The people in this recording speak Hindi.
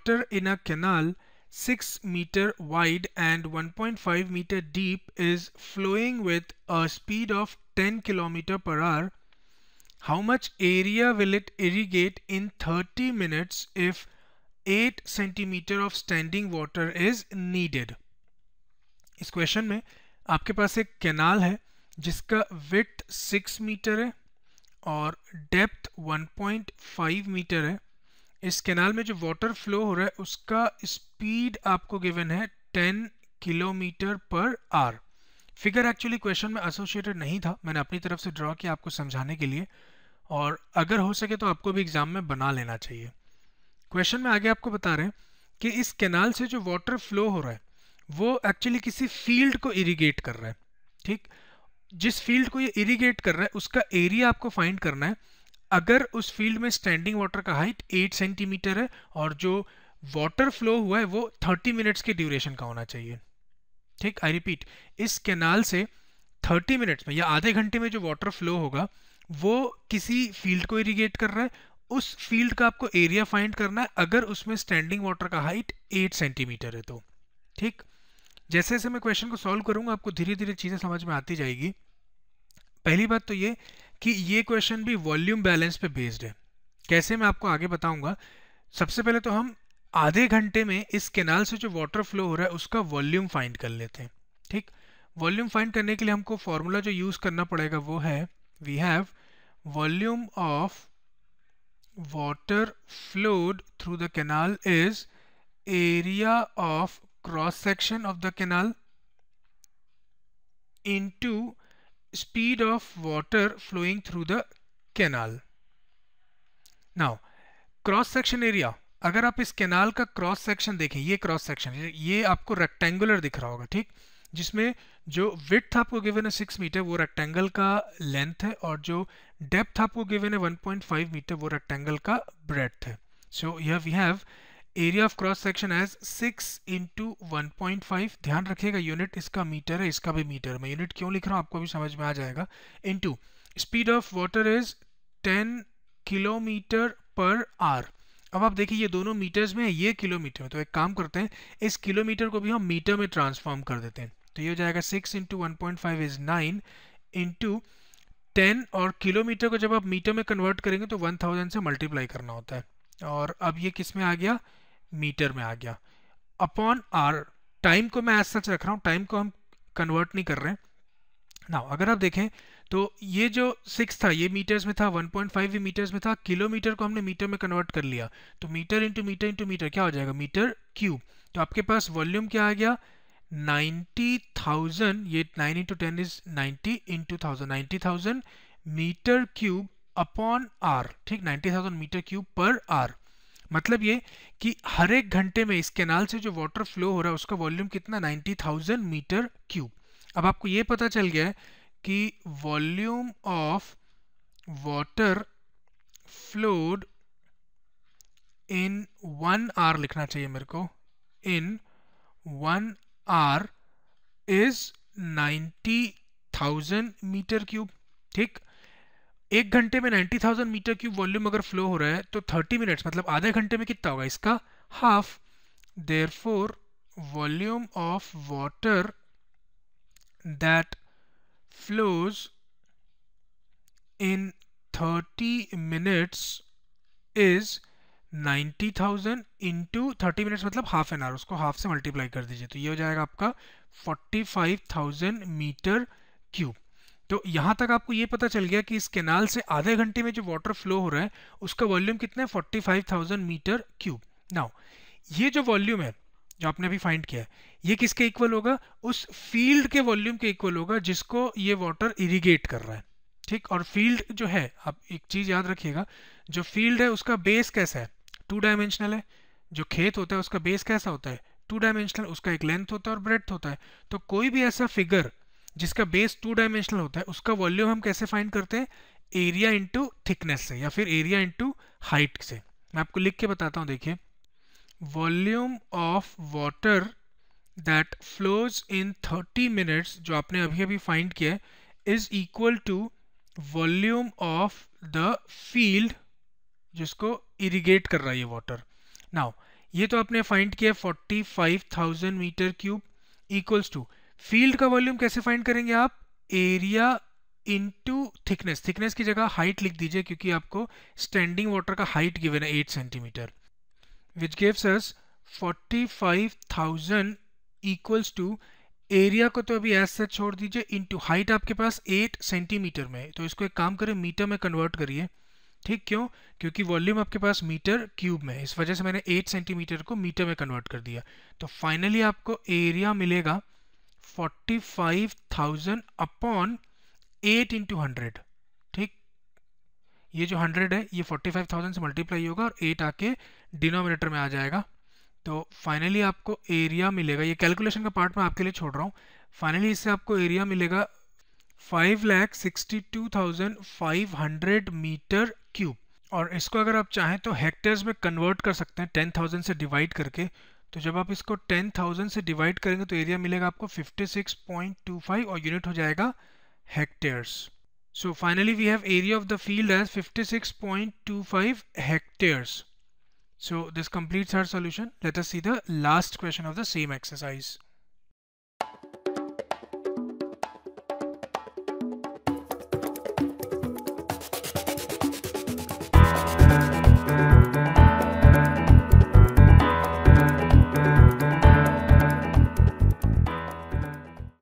water in a canal 6 meter wide and 1.5 meter deep is flowing with a speed of 10 km per hour, how much area will it irrigate in 30 minutes if 8 centimeter of standing water is needed? इस क्वेश्चन में आपके पास एक कैनाल है जिसका विड्थ 6 मीटर है और डेप्थ 1.5 मीटर है। इस कैनाल में जो वाटर फ्लो हो रहा है उसका स्पीड आपको गिवन है 10 kilometre per hour. Figure actually question में एसोसिएटेड नहीं था, मैंने अपनी तरफ से ड्रॉ किया आपको समझाने के लिए, और अगर हो सके तो आपको भी एग्जाम में बना लेना चाहिए। क्वेश्चन में आगे आपको बता रहे हैं कि इस कैनाल से जो वाटर फ्लो हो रहा है वो एक्चुअली किसी फील्ड को इरिगेट कर रहा है। ठीक, जिस फील्ड को ये इरिगेट कर रहा है उसका एरिया आपको फाइंड करना है। अगर उस फील्ड में स्टैंडिंग वाटर का हाइट 8 सेंटीमीटर है और जो वाटर फ्लो हुआ है वो 30 मिनट्स के ड्यूरेशन का होना चाहिए। ठीक, आई रिपीट, इस कैनाल से 30 मिनट्स में या आधे घंटे में जो वाटर फ्लो होगा वो किसी फील्ड को इरिगेट कर रहा है। उस फील्ड का आपको एरिया फाइंड करना है अगर उसमें स्टैंडिंग वाटर का हाइट 8 सेंटीमीटर है तो। ठीक, जैसे जैसे मैं क्वेश्चन को सॉल्व करूंगा आपको धीरे धीरे चीजें समझ में आती जाएगी। पहली बात तो ये कि ये क्वेश्चन भी वॉल्यूम बैलेंस पे बेस्ड है। कैसे, मैं आपको आगे बताऊंगा। सबसे पहले तो हम आधे घंटे में इस कैनाल से जो वाटर फ्लो हो रहा है उसका वॉल्यूम फाइंड कर लेते हैं। ठीक, वॉल्यूम फाइंड करने के लिए हमको फॉर्मूला जो यूज करना पड़ेगा वो है, we have volume of water flowed through the canal is area of cross section of the canal into speed of water flowing through the canal. Now cross section area, अगर आप इस कैनाल का क्रॉस सेक्शन देखें, ये क्रॉस सेक्शन ये आपको रेक्टेंगुलर दिख रहा होगा। ठीक, जिसमें जो विड्थ आपको गिवन है 6 मीटर वो रेक्टेंगल का लेंथ है और जो डेप्थ आपको गिवन है 1.5 मीटर वो रेक्टेंगल का ब्रेड्थ है। So here we have area of cross section as 6 into 1.5। ध्यान रखिएगा यूनिट इसका मीटर है, इसका भी मीटर। मैं यूनिट क्यों लिख रहा हूँ आपको भी समझ में आ जाएगा। Into speed of water is 10 kilometre per hour. अब आप देखिए ये दोनों मीटर्स में है, ये किलोमीटर में, तो एक काम करते हैं इस किलोमीटर को भी हम मीटर में ट्रांसफॉर्म कर देते हैं। तो ये हो जाएगा 6 इंटू 1.5 इज 9 इंटू 10, और किलोमीटर को जब आप मीटर में कन्वर्ट करेंगे तो 1000 से मल्टीप्लाई करना होता है, और अब ये किस में आ गया, मीटर में आ गया, अपॉन आर। टाइम को मैं एज सच रख रहा हूँ, टाइम को हम कन्वर्ट नहीं कर रहे हैं। नाउ अगर आप देखें तो ये जो 6 था ये मीटर्स में था, 1.5 भी मीटर्स में था, किलोमीटर को हमने मीटर में कन्वर्ट कर लिया, तो metre into metre into metre क्या हो जाएगा, मीटर क्यूब। तो आपके पास वॉल्यूम क्या आ गया, 90,000, ये 9 into 10 is 90 into 1000, 90,000 metre cube upon r. ठीक, 90,000 मीटर क्यूब पर आर। मतलब ये कि हर एक घंटे में इस कैनाल से जो वाटर फ्लो हो रहा है उसका वॉल्यूम कितना, 90,000 मीटर क्यूब। अब आपको ये पता चल गया है कि volume of water flowed in 1 hour लिखना चाहिए मेरे को, in 1 hour is 90,000 metre cube. ठीक, एक घंटे में 90,000 मीटर क्यूब वॉल्यूम अगर फ्लो हो रहा है तो 30 मिनट्स मतलब आधे घंटे में कितना होगा, इसका half. Therefore volume of water that flows in 30 minutes is 90,000 into 30 minutes मतलब हाफ एन आवर, उसको हाफ से मल्टीप्लाई कर दीजिए तो ये हो जाएगा आपका 45,000 मीटर क्यूब। तो यहां तक आपको ये पता चल गया कि इस कैनाल से आधे घंटे में जो वाटर फ्लो हो रहा है उसका वॉल्यूम कितना है, 45,000 मीटर क्यूब। नाउ ये जो वॉल्यूम है जो आपने अभी फाइंड किया है ये किसके इक्वल होगा, उस फील्ड के वॉल्यूम के इक्वल होगा जिसको ये वाटर इरिगेट कर रहा है। ठीक, और फील्ड जो है, आप एक चीज याद रखिएगा, जो फील्ड है उसका बेस कैसा है, 2 डायमेंशनल है। जो खेत होता है उसका बेस कैसा होता है, 2 डायमेंशनल, उसका एक लेंथ होता है और ब्रेड्थ होता है। तो कोई भी ऐसा फिगर जिसका बेस 2 डायमेंशनल होता है उसका वॉल्यूम हम कैसे फाइंड करते हैं, एरिया इंटू थिकनेस से या फिर एरिया इंटू हाइट से। मैं आपको लिख के बताता हूं, देखिए volume of water that flows in 30 minutes जो आपने अभी अभी फाइंड किया is equal to volume of the field जिसको इरिगेट कर रहा है ये वाटर। नाउ ये तो आपने फाइंड किया 45,000 metre cube equals to field का वॉल्यूम कैसे फाइंड करेंगे आप, एरिया इनटू थिकनेस, थिकनेस की जगह हाइट लिख दीजिए क्योंकि आपको स्टैंडिंग वाटर का हाइट गिवन है 8 centimetre, which gives us 45,000 equals to area को तो अभी ऐसा छोड़ दीजिए इनटू हाइट आपके पास 8 सेंटीमीटर में, तो इसको एक काम करें मीटर में कन्वर्ट करिए। ठीक, क्यों, क्योंकि वॉल्यूम आपके पास मीटर क्यूब में है, इस वजह से मैंने 8 सेंटीमीटर को मीटर में कन्वर्ट कर दिया। तो फाइनली आपको एरिया मिलेगा 45,000 अपॉन 8 इंटू 100। ठीक, ये जो 100 है ये 45,000 से मल्टीप्लाई होगा और 8 आके डिनोमिनेटर में आ जाएगा। तो फाइनली आपको एरिया मिलेगा, ये कैलकुलेशन का पार्ट मैं आपके लिए छोड़ रहा हूँ, फाइनली इससे आपको एरिया मिलेगा 5,62,500 मीटर क्यूब। और इसको अगर आप चाहें तो हेक्टेयर्स में कन्वर्ट कर सकते हैं 10,000 से डिवाइड करके। तो जब आप इसको 10,000 से डिवाइड करेंगे तो एरिया मिलेगा आपको 56.25 और यूनिट हो जाएगा hectares. So finally we have area of the field as 56.25 hectares. So this completes our solution. Let us see the last question of the same exercise.